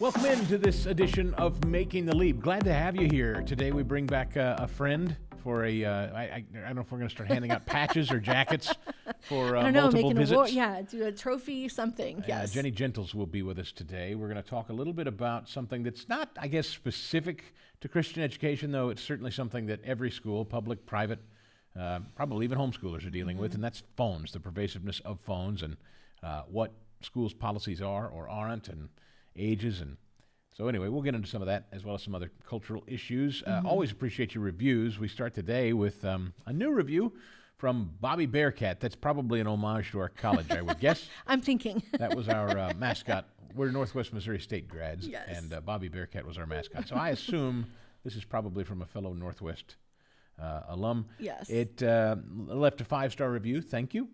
Welcome into this edition of Making the Leap. Glad to have you here. Today we bring back a friend for I don't know if we're going to start handing out patches or jackets for I don't know, multiple making visits. Award, do a trophy, something. Yes. Ginny Gentles will be with us today. We're going to talk a little bit about something that's not, I guess, specific to Christian education, though it's certainly something that every school, public, private, probably even homeschoolers are dealing with, and that's phones, the pervasiveness of phones, and what schools' policies are or aren't, and ages. And so anyway, we'll get into some of that as well as some other cultural issues. Always appreciate your reviews. We start today with a new review from Bobby Bearcat. That's probably an homage to our college, I would guess. I'm thinking. That was our mascot. We're Northwest Missouri State grads, Yes. and Bobby Bearcat was our mascot. So I assume this is probably from a fellow Northwest alum. Yes. It left a 5-star review. Thank you.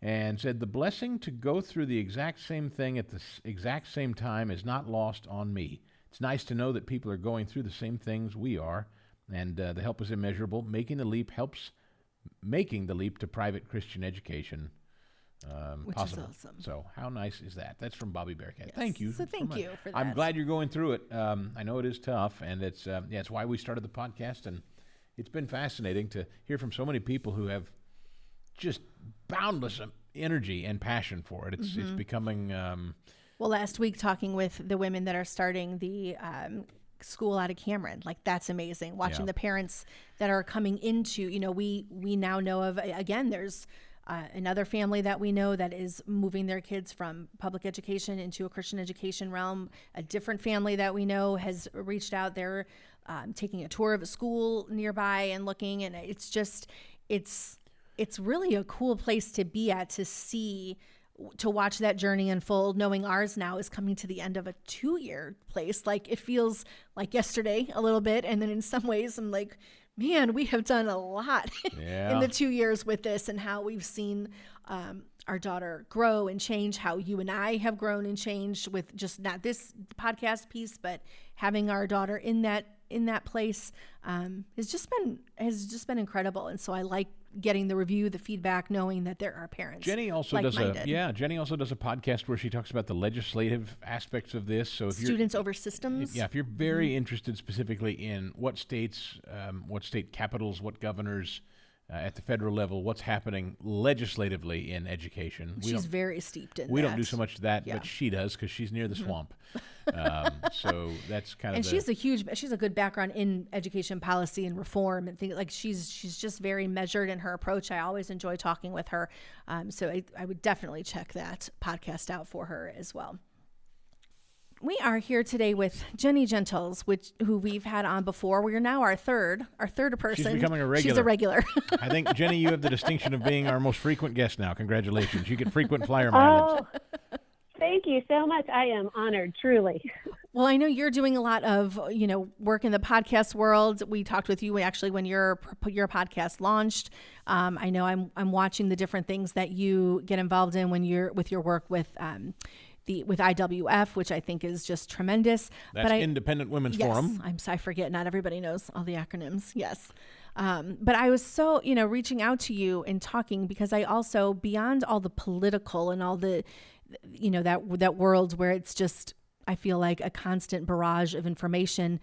And said, the blessing to go through the exact same thing at the exact same time is not lost on me. It's nice to know that people are going through the same things we are, and the help is immeasurable. Making the leap helps making the leap to private Christian education Which possible. is awesome. So how nice is that? That's from Bobby Bearcat. Yes. Thank you. So thank you for that. I'm glad you're going through it. I know it is tough, and it's why we started the podcast, and it's been fascinating to hear from so many people who have just boundless energy and passion for it. It's becoming. Well, last week talking with the women that are starting the school out of Cameron, like that's amazing. Watching the parents that are coming into, we now know of, again, there's another family that we know that is moving their kids from public education into a Christian education realm. A different family that we know has reached out. They're taking a tour of a school nearby and looking, and it's really a cool place to be at, to watch that journey unfold, knowing ours now is coming to the end of a 2-year place. Like, it feels like yesterday a little bit. And then in some ways I'm like, man, we have done a lot in the 2 years with this, and how we've seen our daughter grow and change, how you and I have grown and changed with just not this podcast piece, but having our daughter in that place has just been incredible. And so I like getting the review, the feedback, knowing that there are parents. Jenny also does a podcast where she talks about the legislative aspects of this. So if Students over systems. if you're very interested specifically in what states, what state capitals, what governors at the federal level, what's happening legislatively in education. She's very steeped in that. We don't do so much of that, but she does because she's near the swamp. So that's kind of. And she's a good background in education policy and reform and things like she's just very measured in her approach. I always enjoy talking with her. So I would definitely check that podcast out for her as well. We are here today with Ginny Gentles, who we've had on before. We are now our third person. She's becoming a regular. She's a regular. I think, Jenny, you have the distinction of being our most frequent guest now. Congratulations. You get frequent flyer mileage. Oh, thank you so much. I am honored, truly. Well, I know you're doing a lot of, work in the podcast world. We talked with you actually when your podcast launched. I know I'm watching the different things that you get involved in when you're with your work with IWF, which I think is just tremendous. That's Independent Women's Forum. I forget. Not everybody knows all the acronyms. Yes. But I was so, reaching out to you and talking because I also, beyond all the political and all the, that world where it's just, I feel like a constant barrage of information.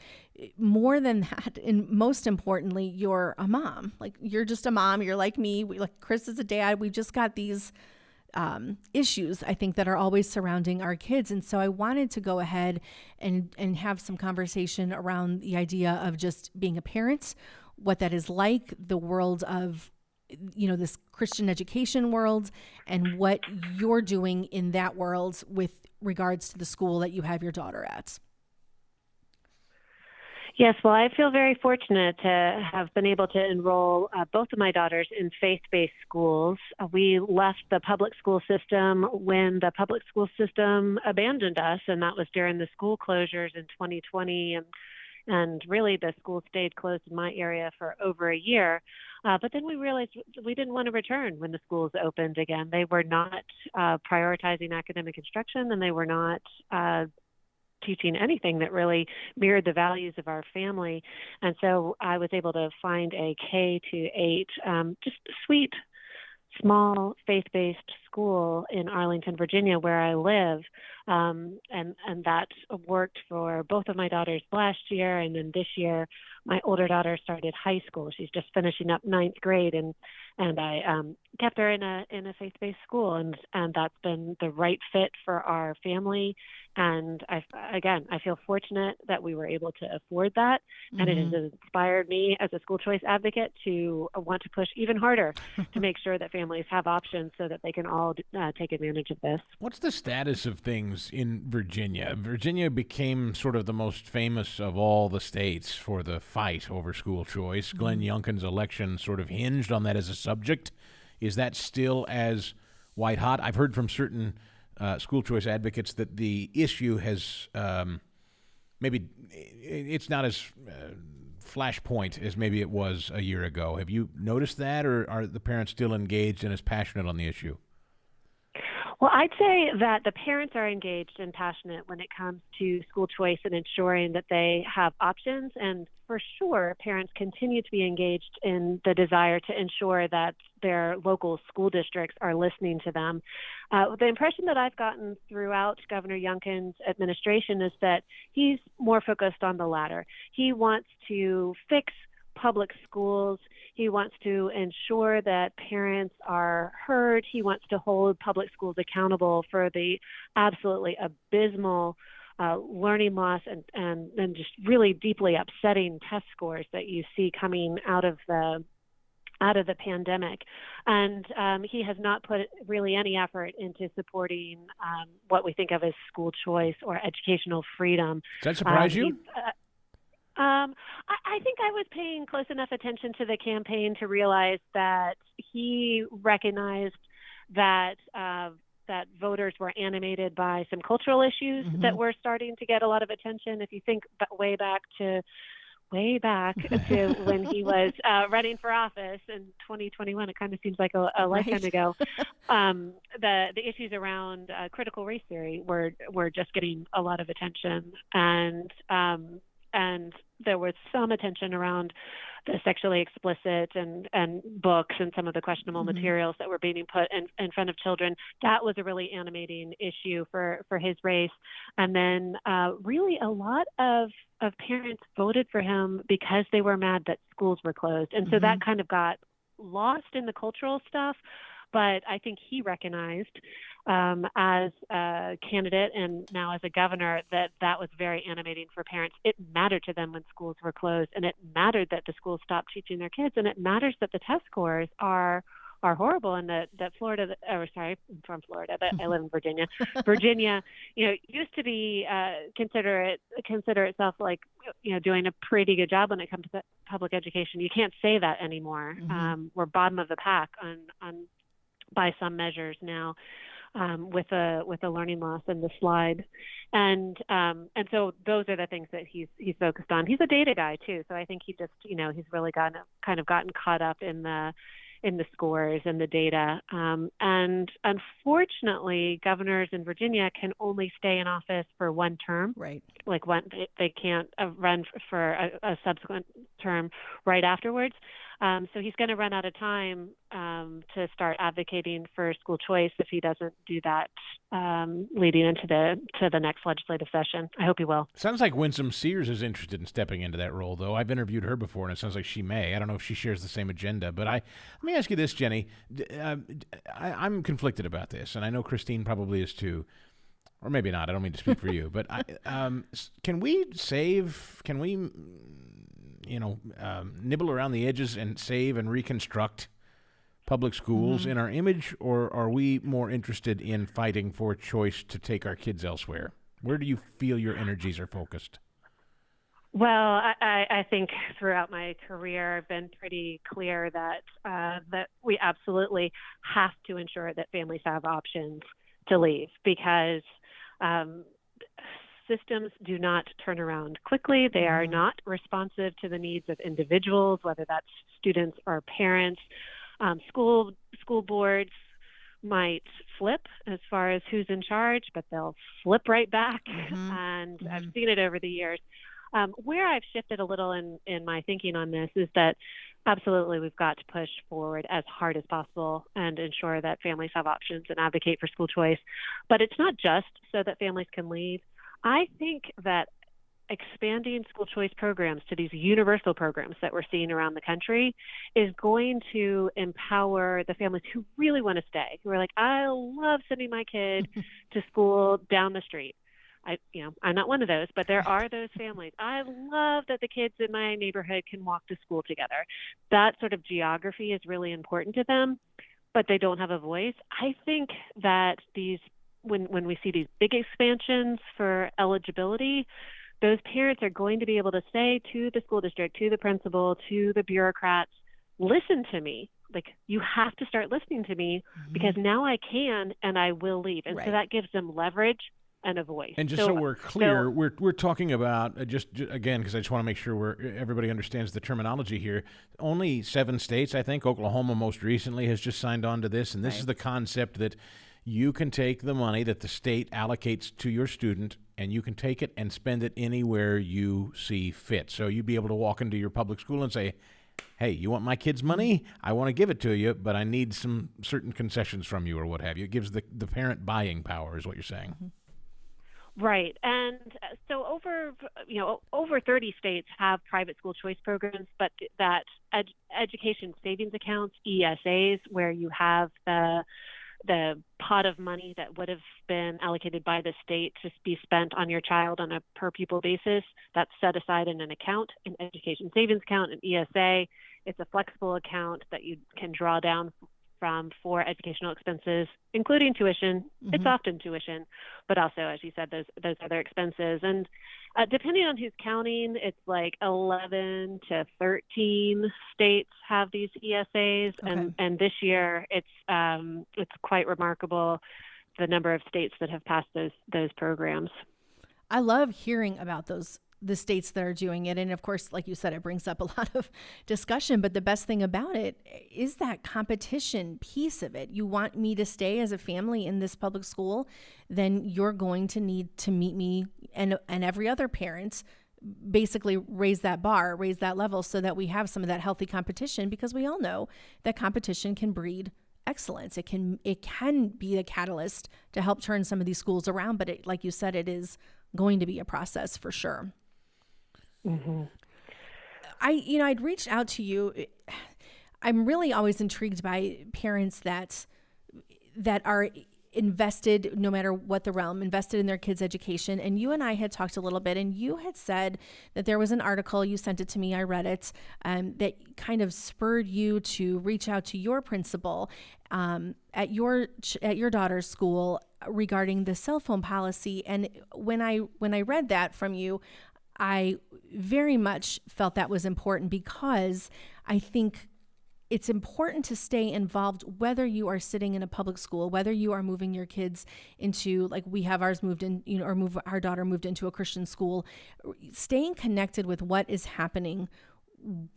More than that, and most importantly, you're a mom. Like, you're just a mom. You're like me. Like Chris is a dad. We've just got these issues, I think, that are always surrounding our kids. And so I wanted to go ahead and have some conversation around the idea of just being a parent, what that is like, the world of, this Christian education world, and what you're doing in that world with regards to the school that you have your daughter at. Yes, well, I feel very fortunate to have been able to enroll both of my daughters in faith-based schools. We left the public school system when the public school system abandoned us, and that was during the school closures in 2020. And really, the school stayed closed in my area for over a year. But then we realized we didn't want to return when the schools opened again. They were not prioritizing academic instruction, and they were not teaching anything that really mirrored the values of our family. And so I was able to find a K-8, just sweet small faith-based school in Arlington, Virginia, where I live. And that worked for both of my daughters last year. And then this year, my older daughter started high school. She's just finishing up ninth grade. And I kept her in a faith-based school. And that's been the right fit for our family. And I feel fortunate that we were able to afford that. And it has inspired me as a school choice advocate to want to push even harder to make sure that families have options so that they can all take advantage of this. What's the status of things in Virginia? Virginia became sort of the most famous of all the states for the fight over school choice. Glenn Youngkin's election sort of hinged on that as a subject. Is that still as white hot? I've heard from certain school choice advocates that the issue has maybe it's not as flashpoint as maybe it was a year ago. Have you noticed that, or are the parents still engaged and as passionate on the issue? Well, I'd say that the parents are engaged and passionate when it comes to school choice and ensuring that they have options. And for sure, parents continue to be engaged in the desire to ensure that their local school districts are listening to them. The impression that I've gotten throughout Governor Youngkin's administration is that he's more focused on the latter. He wants to fix public schools. He wants to ensure that parents are heard. He wants to hold public schools accountable for the absolutely abysmal learning loss and just really deeply upsetting test scores that you see coming out of the pandemic. And he has not put really any effort into supporting what we think of as school choice or educational freedom. Does that surprise you? I think I was paying close enough attention to the campaign to realize that he recognized that that voters were animated by some cultural issues that were starting to get a lot of attention. If you think way back to when he was running for office in 2021, it kind of seems like a lifetime ago. The issues around critical race theory were just getting a lot of attention, and there was some attention around the sexually explicit and books and some of the questionable materials that were being put in front of children. That was a really animating issue for his race. And then really a lot of parents voted for him because they were mad that schools were closed. And so that kind of got lost in the cultural stuff. But I think he recognized as a candidate and now as a governor that was very animating for parents. It mattered to them when schools were closed, and it mattered that the schools stopped teaching their kids, and it matters that the test scores are horrible, and that Florida, I'm from Florida, but I live in Virginia. Virginia, used to be consider itself like, doing a pretty good job when it comes to public education. You can't say that anymore. We're bottom of the pack on by some measures now, with the learning loss and the slide, and so those are the things that he's focused on. He's a data guy too, so I think he just he's really gotten caught up in the scores and the data. And unfortunately, governors in Virginia can only stay in office for one term. Right. Like they can't run for a subsequent term right afterwards. So he's going to run out of time to start advocating for school choice if he doesn't do that leading into the next legislative session. I hope he will. Sounds like Winsome Sears is interested in stepping into that role, though. I've interviewed her before, and it sounds like she may. I don't know if she shares the same agenda. But let me ask you this, Jenny. I'm conflicted about this, and I know Christine probably is too. Or maybe not. I don't mean to speak for you. But can we nibble around the edges and save and reconstruct public schools in our image, or are we more interested in fighting for choice to take our kids elsewhere? Where do you feel your energies are focused? Well, I think throughout my career, I've been pretty clear that we absolutely have to ensure that families have options to leave, because systems do not turn around quickly. They are not responsive to the needs of individuals, whether that's students or parents. School boards might flip as far as who's in charge, but they'll flip right back. And I've seen it over the years. Where I've shifted a little in my thinking on this is that absolutely we've got to push forward as hard as possible and ensure that families have options and advocate for school choice. But it's not just so that families can leave. I think that expanding school choice programs to these universal programs that we're seeing around the country is going to empower the families who really want to stay, who are like, I love sending my kid to school down the street. I'm not one of those, but there are those families. I love that the kids in my neighborhood can walk to school together. That sort of geography is really important to them, but they don't have a voice. I think that when we see these big expansions for eligibility, those parents are going to be able to say to the school district, to the principal, to the bureaucrats, listen to me. Like, you have to start listening to me because now I can and I will leave. And so that gives them leverage and a voice. And just so we're clear, we're talking about, just again, because I just want to make sure everybody understands the terminology here, only 7 states, I think, Oklahoma most recently has just signed on to this. And this is the concept that you can take the money that the state allocates to your student and you can take it and spend it anywhere you see fit. So you'd be able to walk into your public school and say, hey, you want my kid's money? I want to give it to you, but I need some certain concessions from you or what have you. It gives the parent buying power is what you're saying. Right. And so over 30 states have private school choice programs, but that education savings accounts, ESAs, where you have the pot of money that would have been allocated by the state to be spent on your child on a per pupil basis, that's set aside in an account, an education savings account, an ESA. It's a flexible account that you can draw down from for educational expenses, including tuition. It's often tuition, but also, as you said, those other expenses. And depending on who's counting, it's like 11 to 13 states have these ESAs, and this year it's quite remarkable the number of states that have passed those programs. I love hearing about the states that are doing it. And of course, like you said, it brings up a lot of discussion, but the best thing about it is that competition piece of it. You want me to stay as a family in this public school, then you're going to need to meet me and every other parent, basically raise that bar, raise that level so that we have some of that healthy competition, because we all know that competition can breed excellence. It can be a catalyst to help turn some of these schools around, but like you said, it is going to be a process for sure. I'd reached out to you. I'm really always intrigued by parents that are invested, no matter what the realm, invested in their kids' education. And you and I had talked a little bit, and you had said that there was an article, you sent it to me, I read it, that kind of spurred you to reach out to your principal at your daughter's school regarding the cell phone policy. And when I read that from you, I very much felt that was important, because I think it's important to stay involved, whether you are sitting in a public school, whether you are moving your kids into, like we have ours moved in, or our daughter moved into a Christian school, staying connected with what is happening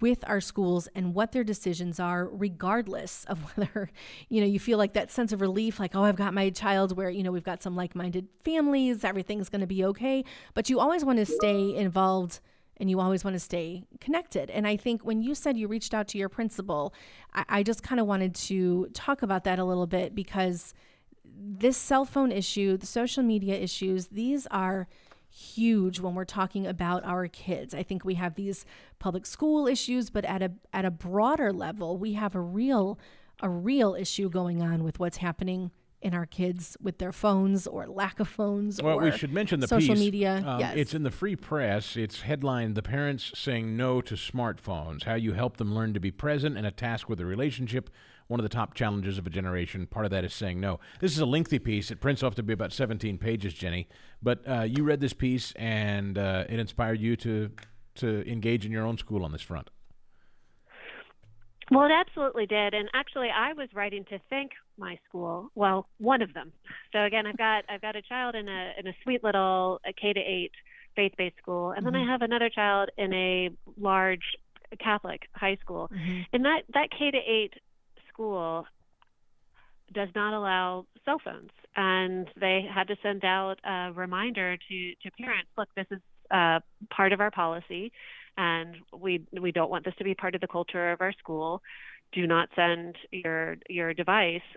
with our schools and what their decisions are, regardless of whether, you feel like that sense of relief, like, oh, I've got my child where, we've got some like-minded families, everything's going to be okay. But you always want to stay involved and you always want to stay connected. And I think when you said you reached out to your principal, I just kind of wanted to talk about that a little bit, because this cell phone issue, the social media issues, these are huge when we're talking about our kids. I think we have these public school issues, but at a broader level, we have a real issue going on with what's happening in our kids with their phones or lack of phones. Well, or we should mention the social piece. Media. Yes. It's in the Free Press. It's headlined, "The Parents Saying No to Smartphones, How You Help Them Learn to Be Present and a Task with a Relationship. One of the top challenges of a generation." Part of that is saying no. This is a lengthy piece. It prints off to be about 17 pages, Jenny. But you read this piece, and it inspired you to engage in your own school on this front. Well, it absolutely did. And actually, I was writing to thank my school. Well, one of them. So again, I've got a child in a sweet little K-8 faith-based school, and then I have another child in a large Catholic high school. And that K-8 school does not allow cell phones, and they had to send out a reminder to parents, look, this is part part of our policy, and we don't want this to be part of the culture of our school. Do not send your device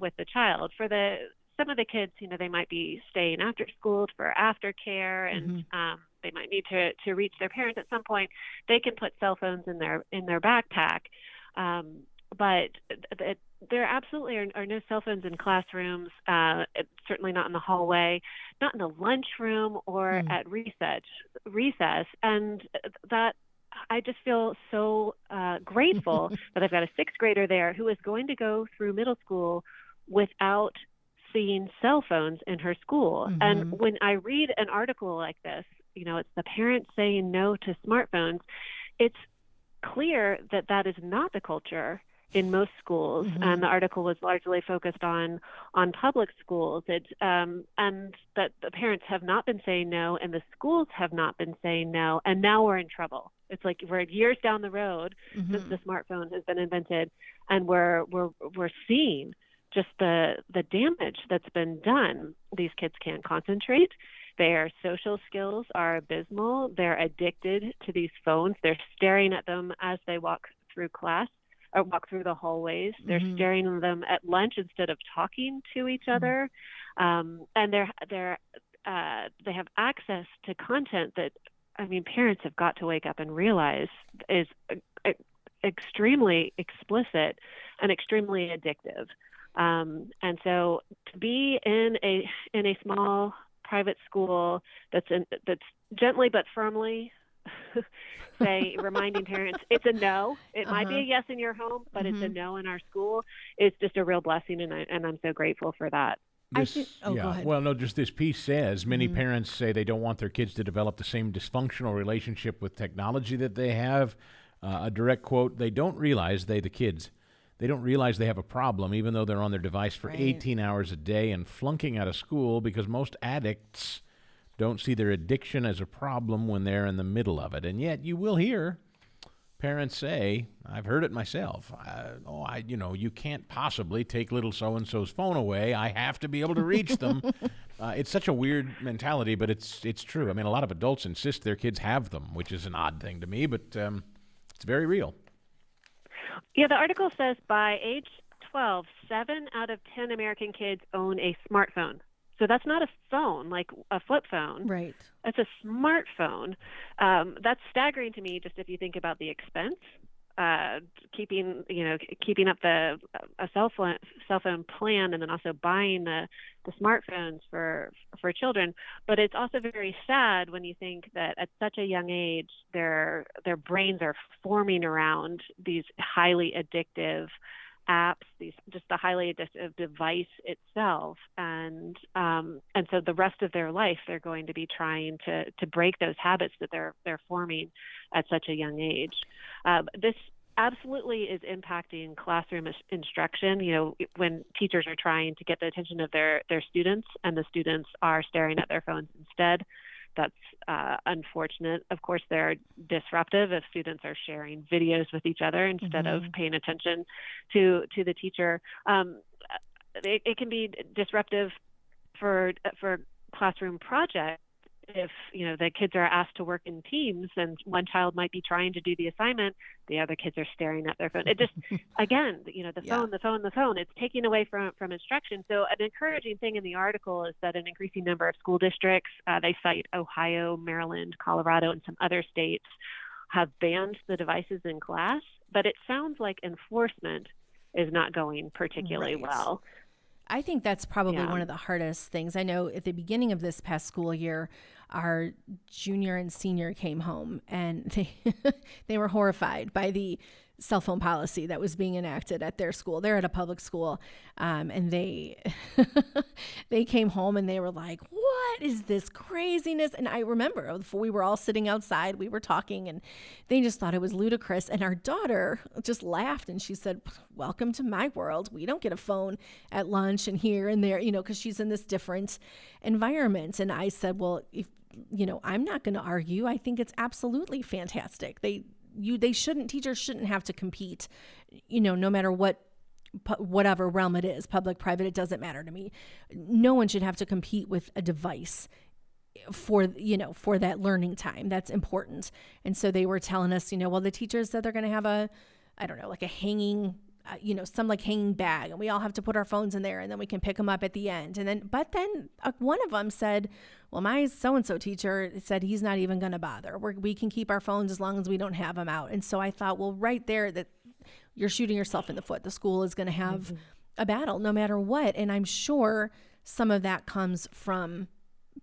with the child. For some of the kids, they might be staying after school for aftercare, and they might need to reach their parents at some point. They can put cell phones in their backpack, but there absolutely are no cell phones in classrooms. Certainly not in the hallway, not in the lunchroom or at recess, and that. I just feel so grateful that I've got a sixth grader there who is going to go through middle school without seeing cell phones in her school. And when I read an article like this, it's the parents saying no to smartphones, it's clear that that is not the culture in most schools, and the article was largely focused on public schools. And that the parents have not been saying no, and the schools have not been saying no, and now we're in trouble. It's like we're years down the road since the smartphone has been invented, and we're seeing just the damage that's been done. These kids can't concentrate. Their social skills are abysmal. They're addicted to these phones. They're staring at them as they walk through class or walk through the hallways. They're staring at them at lunch instead of talking to each other. And they have access to content that, parents have got to wake up and realize is extremely explicit and extremely addictive. And so to be in a small private school that's gently but firmly reminding parents it's a no. It might be a yes in your home, but it's a no in our school. It's just a real blessing, and I'm so grateful for that. Go ahead. Well, no, just this piece says many parents say they don't want their kids to develop the same dysfunctional relationship with technology that they have. A direct quote, the kids, they don't realize they have a problem even though they're on their device for 18 hours a day and flunking out of school because most addicts don't see their addiction as a problem when they're in the middle of it. And yet you will hear parents say, I've heard it myself, you can't possibly take little so-and-so's phone away. I have to be able to reach them. It's such a weird mentality, but it's true. a lot of adults insist their kids have them, which is an odd thing to me, but it's very real. Yeah, the article says by age 12, 7 out of 10 American kids own a smartphone. So that's not a phone, like a flip phone. Right. That's a smartphone. That's staggering to me, just if you think about the expense, keeping up a cell phone plan, and then also buying the smartphones for children. But it's also very sad when you think that at such a young age, their brains are forming around these highly addictive apps, just the highly addictive device itself, and so the rest of their life they're going to be trying to break those habits that they're forming at such a young age. This absolutely is impacting classroom instruction. When teachers are trying to get the attention of their students, and the students are staring at their phones instead. That's unfortunate. Of course, they're disruptive if students are sharing videos with each other instead of paying attention to the teacher. It can be disruptive for classroom projects if the kids are asked to work in teams, and one child might be trying to do the assignment, the other kids are staring at their phone. It just again, the phone. It's taking away from instruction. So an encouraging thing in the article is that an increasing number of school districts, they cite Ohio, Maryland, Colorado, and some other states, have banned the devices in class. But it sounds like enforcement is not going particularly well. I think that's probably one of the hardest things. I know at the beginning of this past school year, our junior and senior came home, and they were horrified by the cell phone policy that was being enacted at their school. They're at a public school, and they they came home and they were like, what is this craziness? And I remember we were all sitting outside, we were talking, and they just thought it was ludicrous. And our daughter just laughed, and she said, welcome to my world. We don't get a phone at lunch and here and there, because she's in this different environment. And I said, well, if I'm not going to argue. I think it's absolutely fantastic. Teachers shouldn't have to compete, no matter whatever realm it is, public, private, it doesn't matter to me. No one should have to compete with a device for that learning time. That's important. And so they were telling us, well, the teachers said they're going to have like a hanging, some like hanging bag, and we all have to put our phones in there, and then we can pick them up at the end. But then one of them said, well, my so-and-so teacher said he's not even going to bother. We can keep our phones as long as we don't have them out. And so I thought, well, right there, that you're shooting yourself in the foot. The school is going to have a battle no matter what. And I'm sure some of that comes from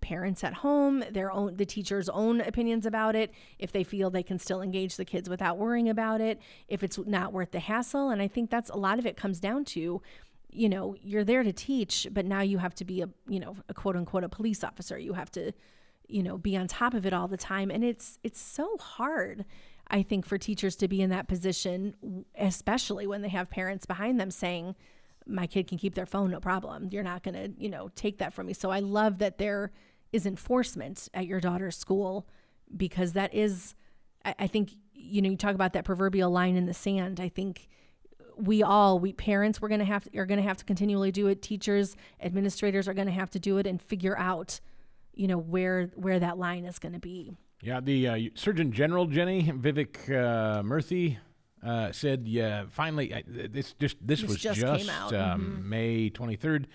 parents at home, the teacher's own opinions about it, if they feel they can still engage the kids without worrying about it, if it's not worth the hassle. And I think that's a lot of it comes down to, you're there to teach, but now you have to be a quote unquote, a police officer. You have to, be on top of it all the time. And it's so hard, I think, for teachers to be in that position, especially when they have parents behind them saying, my kid can keep their phone, no problem. You're not going to, take that from me. So I love that there is enforcement at your daughter's school, because that is, I think, you talk about that proverbial line in the sand. I think we parents, are going to have to continually do it. Teachers, administrators are going to have to do it and figure out, where that line is going to be. Yeah, the Surgeon General, Jenny, Vivek Murthy, said, finally, this was just came out. May 23rd.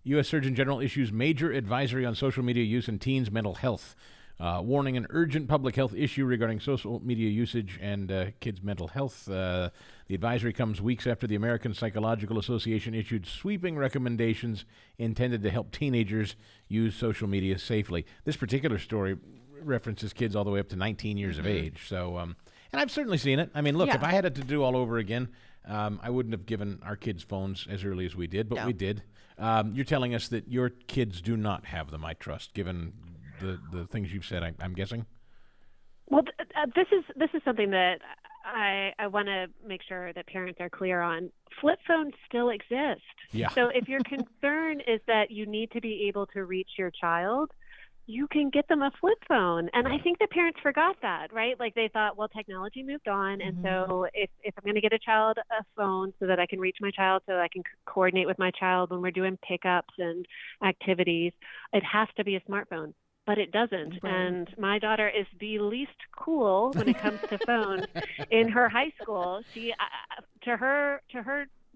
U.S. Surgeon General issues major advisory on social media use and teens' mental health, warning an urgent public health issue regarding social media usage and kids' mental health. The advisory comes weeks after the American Psychological Association issued sweeping recommendations intended to help teenagers use social media safely. This particular story references kids all the way up to 19 years of age. So, and I've certainly seen it. I mean, look, if I had it to do all over again, I wouldn't have given our kids phones as early as we did, but we did. You're telling us that your kids do not have them, I trust, given the things you've said, I'm guessing? Well, this is something that I want to make sure that parents are clear on. Flip phones still exist. Yeah. So if your concern is that you need to be able to reach your child, you can get them a flip phone. And I think the parents forgot that, right? Like they thought, well, technology moved on. And so if I'm going to get a child a phone so that I can reach my child, so that I can coordinate with my child when we're doing pickups and activities, it has to be a smartphone. But it doesn't. Right. And my daughter is the least cool when it comes to phones in her high school. She, to her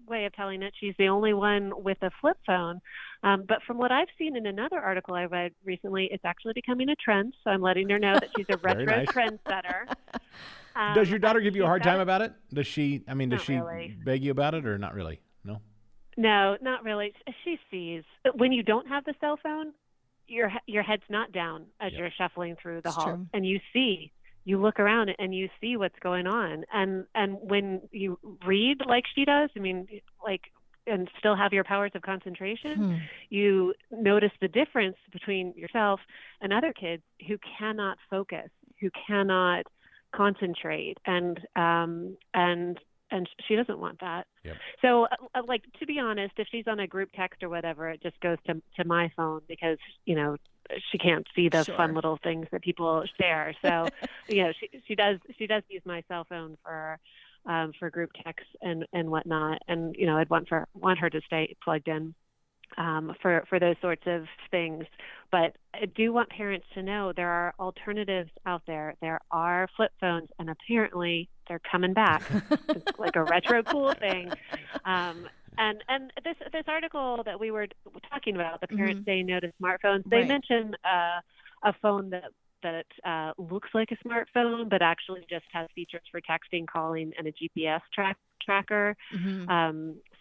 way of telling it, she's the only one with a flip phone. But from what I've seen in another article I read recently, it's actually becoming a trend. So I'm letting her know that she's a retro trendsetter. Does your daughter give you a hard time about it? Does she really beg you about it, or not really? No? No, not really. She sees. When you don't have the cell phone, your head's not down as you're shuffling through the hall, and you look around and you see what's going on. And when you read like she does, I mean, like, and still have your powers of concentration, you notice the difference between yourself and other kids who cannot focus, who cannot concentrate, and she doesn't want that. Yep. So, like, to be honest, if she's on a group text or whatever, it just goes to my phone because, she can't see the fun little things that people share. So, she does use my cell phone for group texts and whatnot. And, I'd want her to stay plugged in for those sorts of things. But I do want parents to know there are alternatives out there. There are flip phones, and apparently they're coming back. It's like a retro cool thing. And this article that we were talking about, the parents saying no to smartphones, they mention a phone that looks like a smartphone, but actually just has features for texting, calling, and a GPS tracker.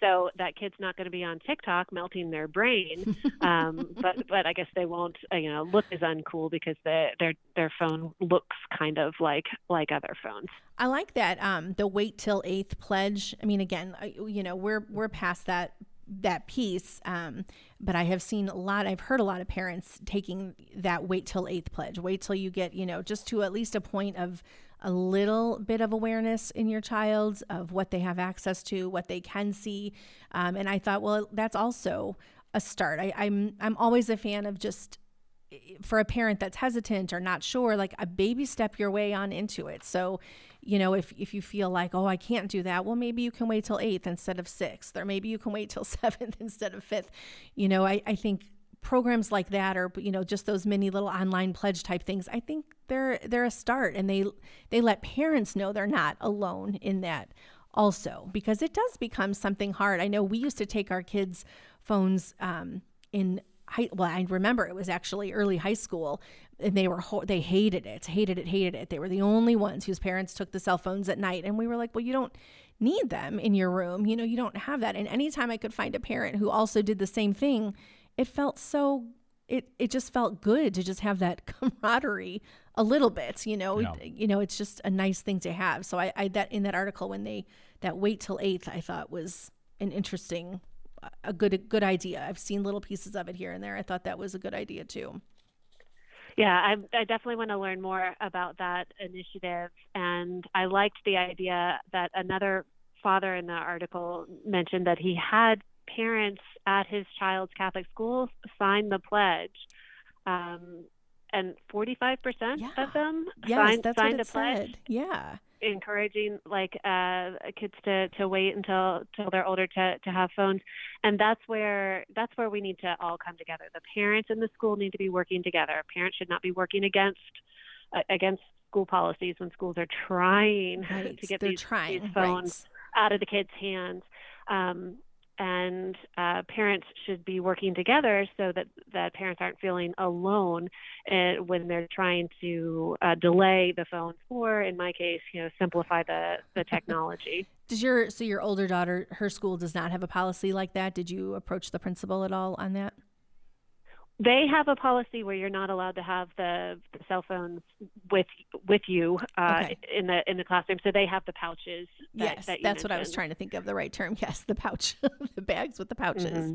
So that kid's not going to be on TikTok melting their brain, but I guess they won't, look as uncool because their phone looks kind of like other phones. I like that. The wait till 8th pledge. I mean, again, we're past that piece. But I have I've heard a lot of parents taking that wait till 8th pledge. Wait till you get, just to at least a point of a little bit of awareness in your child of what they have access to, what they can see. And I thought, well, that's also a start. I'm always a fan of just, for a parent that's hesitant or not sure, like a baby step your way on into it. So, if you feel like, oh, I can't do that, well, maybe you can wait till 8th instead of 6th, or maybe you can wait till 7th instead of 5th. I think programs like that, or, just those mini little online pledge type things, I think they're a start, and they let parents know they're not alone in that also, because it does become something hard. I know we used to take our kids' phones I remember it was actually early high school, and they hated it. They were the only ones whose parents took the cell phones at night, and we were like, well, you don't need them in your room. You don't have that. And anytime I could find a parent who also did the same thing, it felt it just felt good to just have that camaraderie a little bit, it's just a nice thing to have. So I that in that article, that wait till 8th, I thought was an interesting, a good idea. I've seen little pieces of it here and there. I thought that was a good idea too. Yeah, I definitely want to learn more about that initiative. And I liked the idea that another father in the article mentioned that he had parents at his child's Catholic school sign the pledge. And 45% of them signed the pledge. Said. Yeah. Encouraging kids to wait until they're older to have phones. And that's where we need to all come together. The parents in the school need to be working together. Parents should not be working against school policies when schools are trying to get these phones out of the kids' hands. And parents should be working together so that parents aren't feeling alone when they're trying to delay the phones, or in my case, simplify the technology. Does your older daughter, her school does not have a policy like that? Did you approach the principal at all on that? They have a policy where you're not allowed to have the cell phones with you in the classroom. So they have the pouches. Yes, that's mentioned. What I was trying to think of, the right term. Yes, the pouch, the bags with the pouches. Mm-hmm.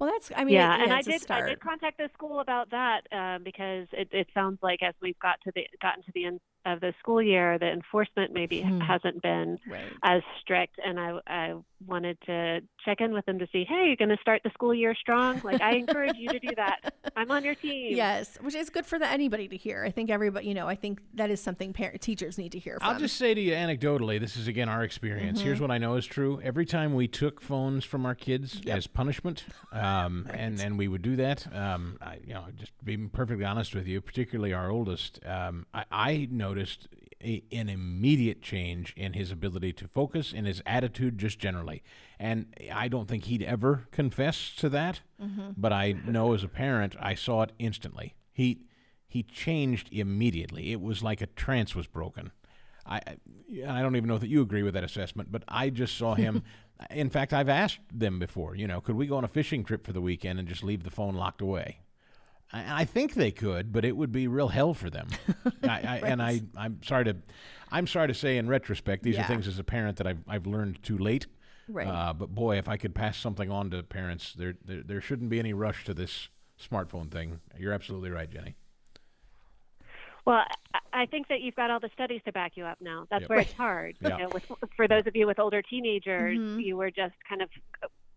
Well, I I did contact the school about that because it sounds like as we've gotten to the end of the school year, the enforcement maybe hasn't been as strict, and I wanted to check in with them to see, hey, you're going to start the school year strong? I encourage you to do that. I'm on your team. Yes, which is good for anybody to hear. I think everybody, I think that is something teachers need to hear from. I'll just say to you anecdotally, this is again our experience. Here's what I know is true. Every time we took phones from our kids as punishment, and we would do that, just being perfectly honest with you, particularly our oldest, I noticed an immediate change in his ability to focus, in his attitude just generally. And I don't think he'd ever confess to that, but I know as a parent, I saw it instantly. He changed immediately. It was like a trance was broken. I don't even know that you agree with that assessment, but I just saw him. In fact, I've asked them before, could we go on a fishing trip for the weekend and just leave the phone locked away? I think they could, but it would be real hell for them. And I'm sorry to say, in retrospect, these are things as a parent that I've learned too late. Right. But boy, if I could pass something on to parents, there shouldn't be any rush to this smartphone thing. You're absolutely right, Jenny. Well, I think that you've got all the studies to back you up now. That's where it's hard. For those of you with older teenagers, you were just kind of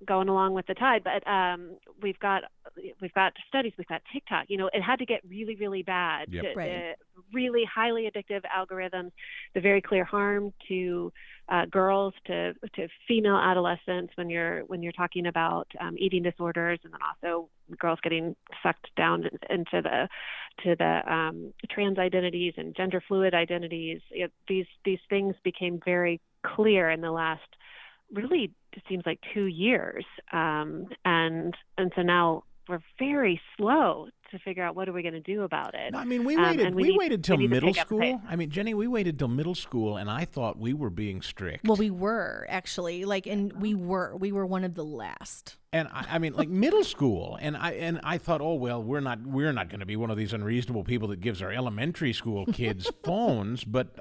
going along with the tide. But we've got studies. We've got TikTok. It had to get really, really bad. The really highly addictive algorithms, the very clear harm to girls, to female adolescents when you're talking about eating disorders, and then also girls getting sucked down into the trans identities and gender fluid identities. These things became very clear in the last, really, it seems like 2 years, and so now we're very slow to figure out what are we going to do about it. No, I mean, we waited till middle school. I mean, Jenny, we waited till middle school, and I thought we were being strict. Well, we were actually we were one of the last. And I mean, like middle school, and I thought, oh well, we're not going to be one of these unreasonable people that gives our elementary school kids phones. But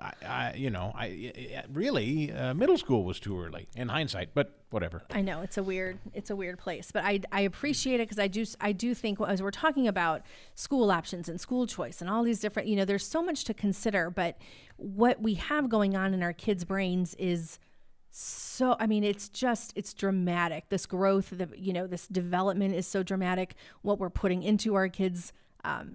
really, middle school was too early in hindsight. But whatever. I know it's a weird place, but I appreciate it because I do think as we're talking about school options and school choice and all these different, there's so much to consider. But what we have going on in our kids' brains is so, it's dramatic. This growth, this development is so dramatic. What we're putting into our kids'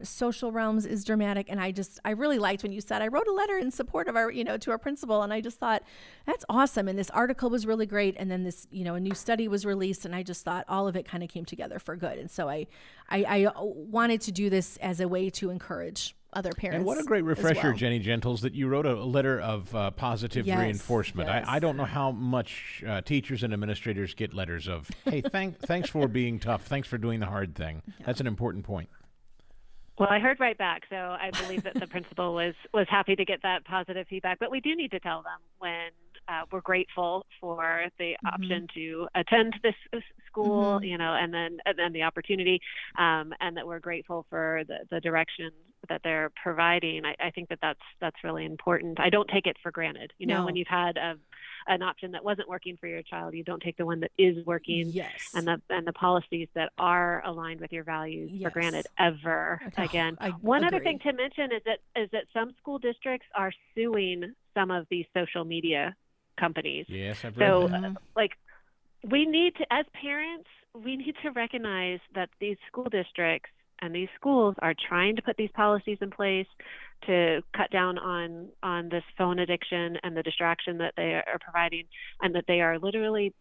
social realms is dramatic. And I really liked when you said, I wrote a letter in support of our, to our principal. And I just thought, that's awesome. And this article was really great. And then this, a new study was released. And I just thought all of it kind of came together for good. And so I wanted to do this as a way to encourage other parents. And what a great refresher, well. Ginny Gentles, that you wrote a letter of positive reinforcement. Yes. I don't know how much teachers and administrators get letters of, hey, thanks for being tough. Thanks for doing the hard thing. Yeah. That's an important point. Well, I heard right back, so I believe that the principal was happy to get that positive feedback. But we do need to tell them when we're grateful for the option to attend this school, and then the opportunity, and that we're grateful for the direction that they're providing. I think that's really important. I don't take it for granted. When you've had an option that wasn't working for your child, you don't take the one that is working. Yes. And the policies that are aligned with your values for granted ever again. One other thing to mention is that some school districts are suing some of these social media companies. Yes, I've read that. We need to, as parents, we need to recognize that these school districts and these schools are trying to put these policies in place to cut down on this phone addiction and the distraction that they are providing, and that they are literally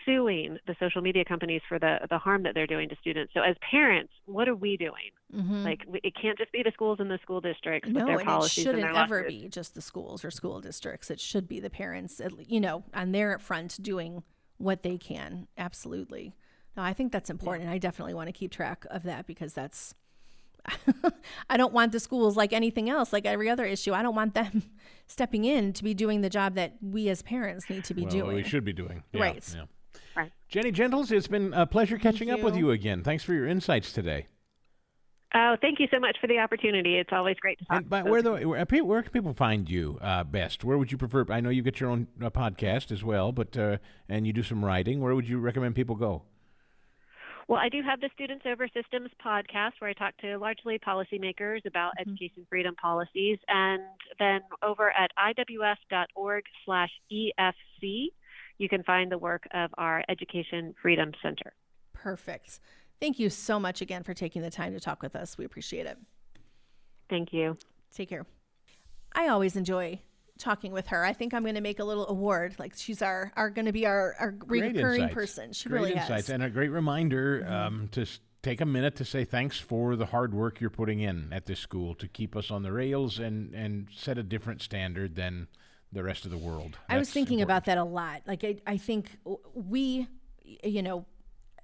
suing the social media companies for the harm that they're doing to students. So as parents, what are we doing? It can't just be the schools and the school districts with their policies and their lawsuits. No, and it shouldn't ever be just the schools or school districts. It should be the parents, on their front doing what they can. Absolutely. No, I think that's important. I definitely want to keep track of that, because that's, I don't want the schools, like anything else, like every other issue, I don't want them stepping in to be doing the job that we as parents need to be doing. We should be doing. Yeah, right. Yeah. Right. Ginny Gentles, it's been a pleasure catching up with you again. Thanks for your insights today. Oh, thank you so much for the opportunity. It's always great to talk. And where can people find you best? Where would you prefer? I know you get your own podcast as well, but and you do some writing. Where would you recommend people go? Well, I do have the Students Over Systems podcast, where I talk to largely policymakers about education freedom policies. And then over at iws.org/EFC, you can find the work of our Education Freedom Center. Perfect. Thank you so much again for taking the time to talk with us. We appreciate it. Thank you. Take care. I always enjoy talking with her. I think I'm going to make a little award. Like, she's going to be our recurring person. She great really insights, has. And a great reminder to take a minute to say thanks for the hard work you're putting in at this school to keep us on the rails and set a different standard than the rest of the world. I was thinking about that a lot. Like, I think we,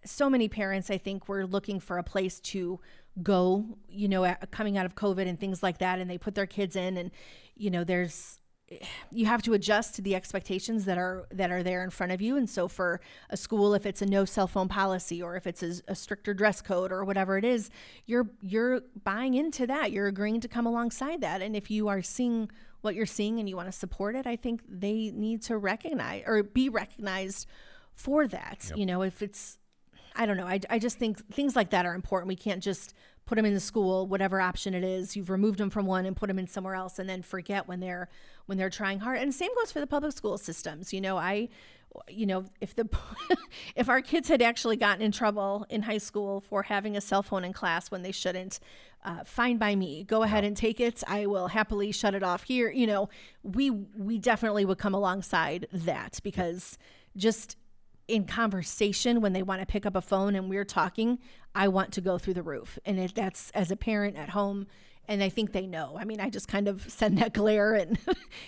so many parents, I think, were looking for a place to go, coming out of COVID and things like that. And they put their kids in, and, you have to adjust to the expectations that are there in front of you. And so for a school, if it's a no cell phone policy, or if it's a stricter dress code, or whatever it is, you're buying into that. You're agreeing to come alongside that. And if you are seeing what you're seeing and you want to support it, I think they need to recognize or be recognized for that. Yep. If it's, I don't know. I just think things like that are important. We can't just put them in the school, whatever option it is. You've removed them from one and put them in somewhere else, and then forget when they're trying hard. And same goes for the public school systems. If our kids had actually gotten in trouble in high school for having a cell phone in class when they shouldn't, fine by me. Go ahead and take it. I will happily shut it off here. We definitely would come alongside that, because just in conversation, when they want to pick up a phone and we're talking, I want to go through the roof. And that's as a parent at home. And I think they know. I mean, I just kind of send that glare and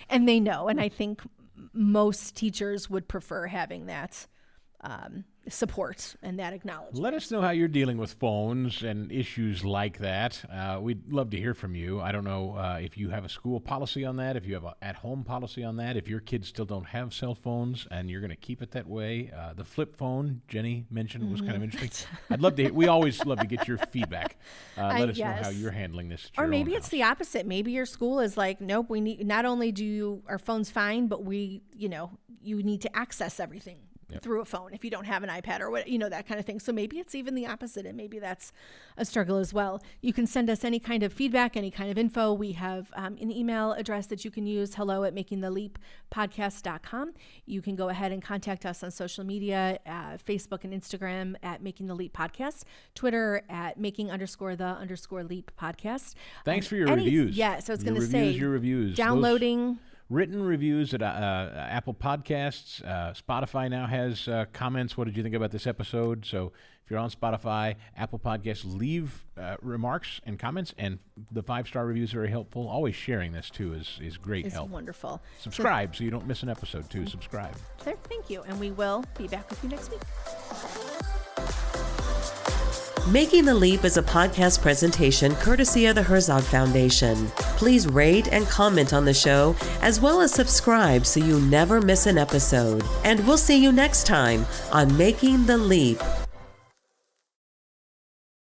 and they know. And I think most teachers would prefer having that support and that acknowledgement. Let us know how you're dealing with phones and issues like that. We'd love to hear from you. I don't know if you have a school policy on that, if you have an at-home policy on that, if your kids still don't have cell phones and you're going to keep it that way. The flip phone Jenny mentioned was kind of interesting. I'd love to. We always love to get your feedback. Let us know how you're handling this. Or maybe it's the opposite. Maybe your school is like, nope. We need, not only are phones fine, but you need to access everything. through a phone if you don't have an iPad or what, that kind of thing. So maybe it's even the opposite, and maybe that's a struggle as well. You can send us any kind of feedback, any kind of info. We have an email address that you can use, hello@makingtheleappodcast.com. You can go ahead and contact us on social media, Facebook and Instagram at Making the Leap Podcast, Twitter at making_the_leap podcast. Thanks for your reviews. Yeah, so I was going to say, your reviews. Downloading. Written reviews at Apple Podcasts. Spotify now has comments. What did you think about this episode? So if you're on Spotify, Apple Podcasts, leave remarks and comments. And the 5-star reviews are very helpful. Always sharing this, too, is great help. It's wonderful. Subscribe so you don't miss an episode, too. Subscribe. Thank you. And we will be back with you next week. Making the Leap is a podcast presentation courtesy of the Herzog Foundation. Please rate and comment on the show, as well as subscribe so you never miss an episode. And we'll see you next time on Making the Leap.